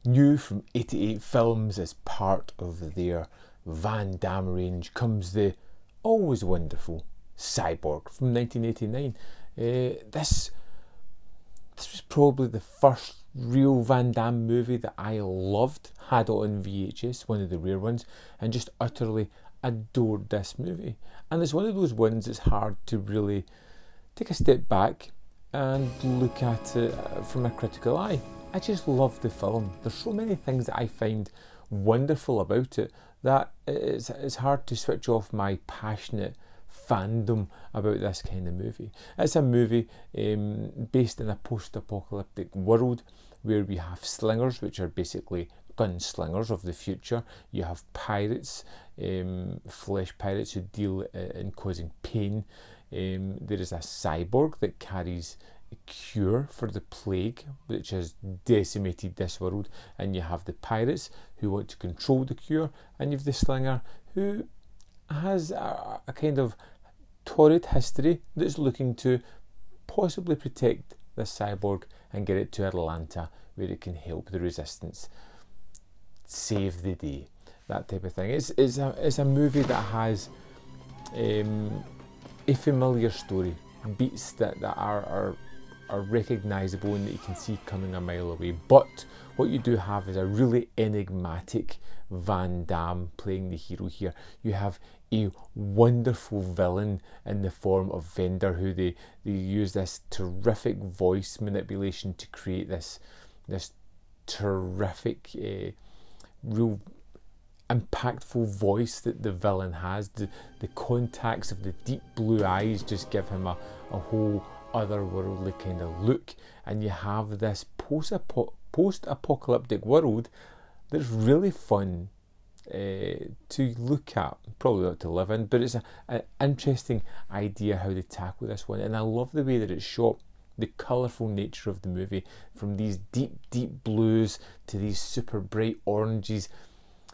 New from 88 Films as part of their Van Damme range comes the always wonderful Cyborg from 1989. This was probably the first real Van Damme movie that I loved, had it on VHS, one of the rare ones, and just utterly adored this movie. And it's one of those ones that's hard to really take a step back and look at it from a critical eye. I just love the film. There's so many things that I find wonderful about it that it's hard to switch off my passionate fandom about this kind of movie. It's a movie based in a post-apocalyptic world where we have slingers, which are basically gunslingers of the future. You have pirates, flesh pirates who deal in causing pain. There is a cyborg that carries a cure for the plague, which has decimated this world, and you have the pirates who want to control the cure, and you have the slinger who has a kind of torrid history that's looking to possibly protect the cyborg and get it to Atlanta where it can help the resistance save the day, that type of thing. It's a movie that has a familiar story, beats that are recognisable and that you can see coming a mile away. But what you do have is a really enigmatic Van Damme playing the hero here. You have a wonderful villain in the form of Vender, who they use this terrific voice manipulation to create this terrific, real impactful voice that the villain has. The contacts of the deep blue eyes just give him a whole otherworldly kind of look, and you have this post-apocalyptic world that's really fun to look at, probably not to live in, but it's an interesting idea how they tackle this one. And I love the way that it's shot, the colourful nature of the movie, from these deep blues to these super bright oranges.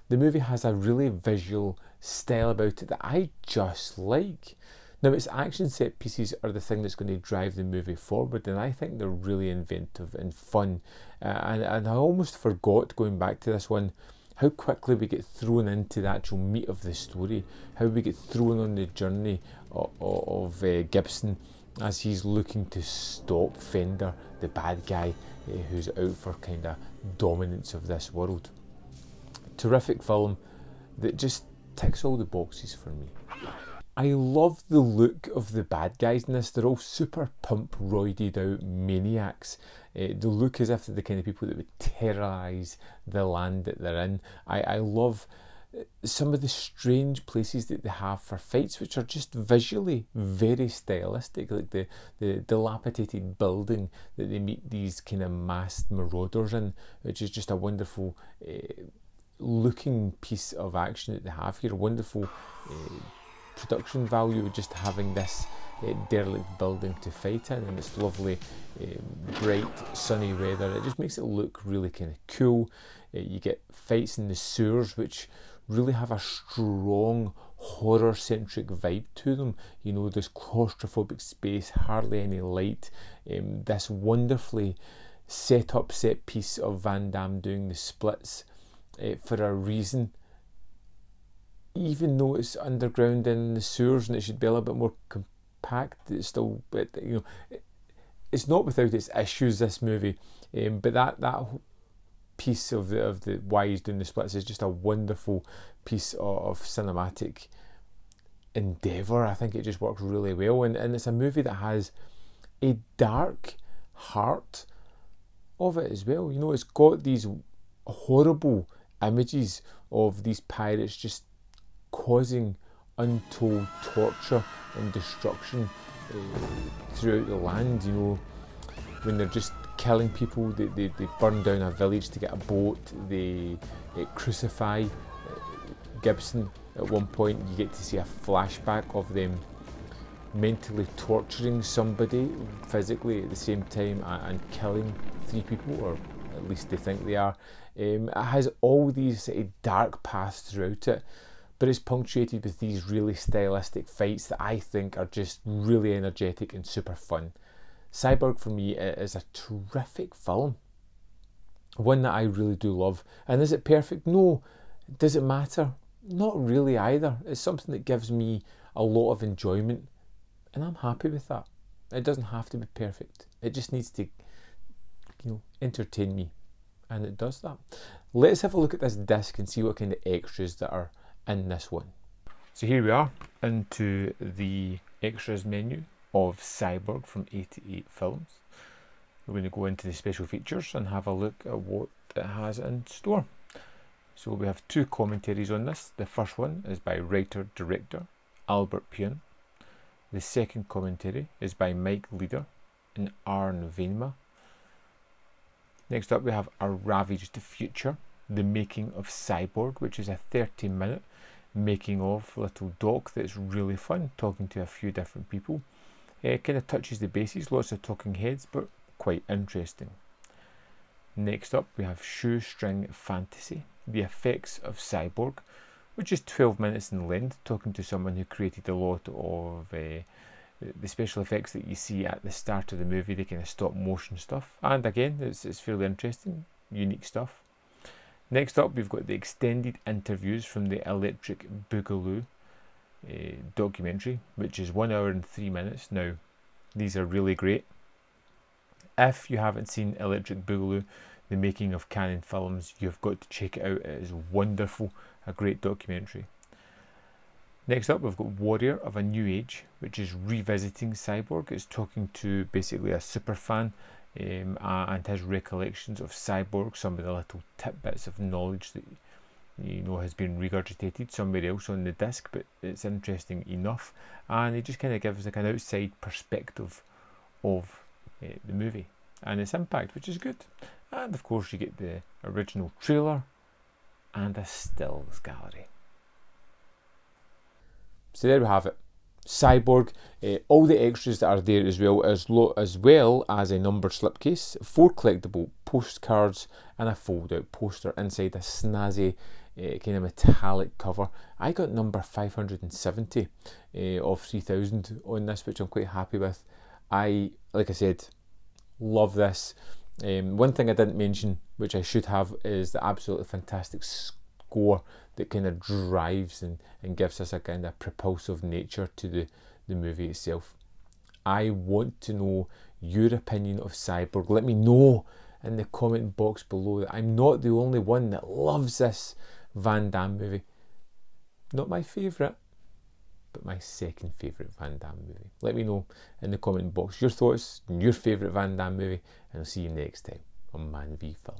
The movie has a really visual style about it that I just like. Now, its action set pieces are the thing that's going to drive the movie forward, and I think they're really inventive and fun. And I almost forgot, going back to this one, how quickly we get thrown into the actual meat of the story, how we get thrown on the journey of Gibson as he's looking to stop Fender, the bad guy who's out for kind of dominance of this world. Terrific film that just ticks all the boxes for me. I love the look of the bad guys in this. They're all super pump roided out maniacs. They look as if they're the kind of people that would terrorise the land that they're in. I love some of the strange places that they have for fights, which are just visually very stylistic, like the dilapidated building that they meet these kind of masked marauders in, which is just a wonderful looking piece of action that they have here. Wonderful production value of just having this derelict building to fight in, and it's lovely bright sunny weather. It just makes it look really kind of cool. You get fights in the sewers which really have a strong horror centric vibe to them. You know, this claustrophobic space, hardly any light, this wonderfully set piece of Van Damme doing the splits for a reason. Even though it's underground in the sewers and it should be a little bit more compact, it's still, it's not without its issues, this movie. But that piece of the why he's doing the splits is just a wonderful piece of cinematic endeavour. I think it just works really well, and it's a movie that has a dark heart of it as well. You know, it's got these horrible images of these pirates just causing untold torture and destruction throughout the land. You know, when they're just killing people, they burn down a village to get a boat, they crucify Gibson. At one point you get to see a flashback of them mentally torturing somebody physically at the same time and killing 3 people, or at least they think they are. It has all these dark paths throughout it, but it's punctuated with these really stylistic fights that I think are just really energetic and super fun. Cyborg for me is a terrific film. One that I really do love. And is it perfect? No. Does it matter? Not really either. It's something that gives me a lot of enjoyment, and I'm happy with that. It doesn't have to be perfect. It just needs to, entertain me, and it does that. Let's have a look at this disc and see what kind of extras that are in this one. So here we are into the extras menu of Cyborg from 88 Films. We're going to go into the special features and have a look at what it has in store. So we have 2 commentaries on this. The first one is by writer-director Albert Pyun. The second commentary is by Mike Leader and Arne Venema. Next up we have A Ravaged Future, the making of Cyborg, which is a 30-minute making of little doc that's really fun, talking to a few different people. It kind of touches the bases, lots of talking heads, but quite interesting. Next up we have Shoestring Fantasy, the effects of Cyborg, which is 12 minutes in length, talking to someone who created a lot of the special effects that you see at the start of the movie, the kind of stop motion stuff. And again, it's fairly interesting, unique stuff. Next up, we've got the extended interviews from the Electric Boogaloo documentary, which is 1 hour and 3 minutes. Now, these are really great. If you haven't seen Electric Boogaloo, the making of Canon films, you've got to check it out. It is wonderful, a great documentary. Next up, we've got Warrior of a New Age, which is revisiting Cyborg. It's talking to basically a superfan and his recollections of Cyborg, some of the little tidbits of knowledge that has been regurgitated somewhere else on the disc, but it's interesting enough, and it just kind of gives like an outside perspective of the movie and its impact, which is good. And of course you get the original trailer and a stills gallery. So there we have it, Cyborg. All the extras that are there as well as a numbered slipcase, 4 collectible postcards, and a fold-out poster inside a snazzy kind of metallic cover. I got number 570 of 3000 on this, which I'm quite happy with. Like I said, love this. One thing I didn't mention, which I should have, is the absolutely fantastic score that kind of drives and gives us a kind of propulsive nature to the movie itself. I want to know your opinion of Cyborg. Let me know in the comment box below that I'm not the only one that loves this Van Damme movie. Not my favourite, but my second favourite Van Damme movie. Let me know in the comment box your thoughts on your favourite Van Damme movie, and I'll see you next time on Man v Film.